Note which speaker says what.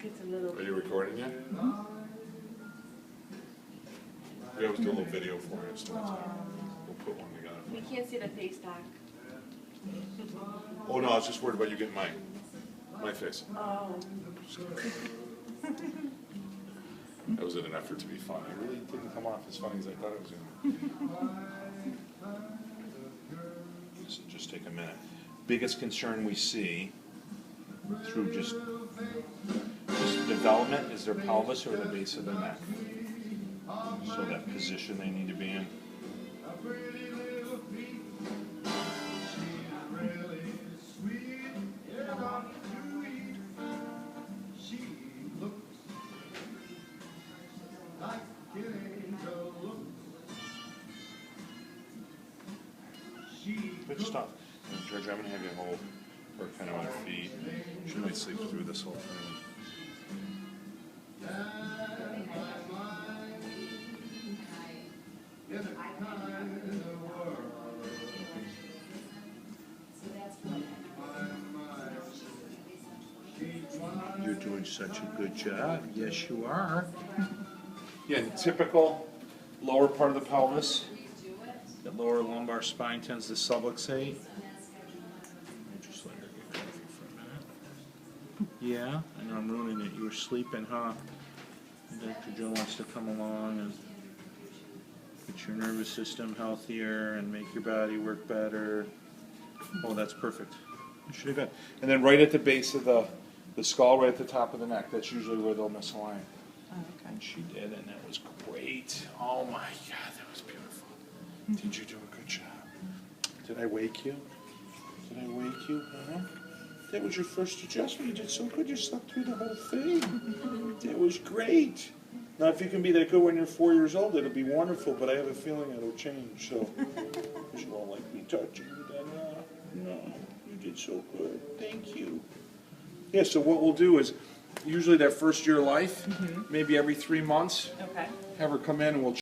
Speaker 1: Gets a little.
Speaker 2: Are you recording yet? We always do a little video for it, so we'll put one together.
Speaker 1: We can't see the face back.
Speaker 2: Oh no, I was just worried about you getting my face.
Speaker 1: Oh.
Speaker 2: That was in an effort to be funny. It really didn't come off as funny as I thought it was going to. This will just take a minute. Biggest concern we see through just development is their pelvis or the base of the neck. So that position they need to be in. Good stuff. And George, I'm going to have you hold her kind of on her feet. She might sleep through this whole thing.
Speaker 3: You're doing such a good job. Yes, you are.
Speaker 2: Yeah, the typical lower part of the pelvis.
Speaker 3: The lower lumbar spine tends to subluxate. Just let her get comfy for a minute. Yeah, I know I'm ruining it. You were sleeping, huh? Dr. Joe wants to come along and get your nervous system healthier and make your body work better. Oh, that's perfect.
Speaker 2: You should have been. And then right at the base of the skull, right at the top of the neck, that's usually where they'll misalign.
Speaker 1: Oh, okay.
Speaker 2: And she did, and that was great. Oh my God, that was beautiful. Did you do a good job? Did I wake you? Did I wake you? Huh? That was your first adjustment. You did so good. You slept through the whole thing. That was great. Now, if you can be that good when you're 4 years old, it'll be wonderful, but I have a feeling it'll change. So, because you won't like me touching you, then, no, you did so good. Thank you. Yeah, so what we'll do is, usually that first year of life, maybe every 3 months,
Speaker 1: Okay.
Speaker 2: have her come in and we'll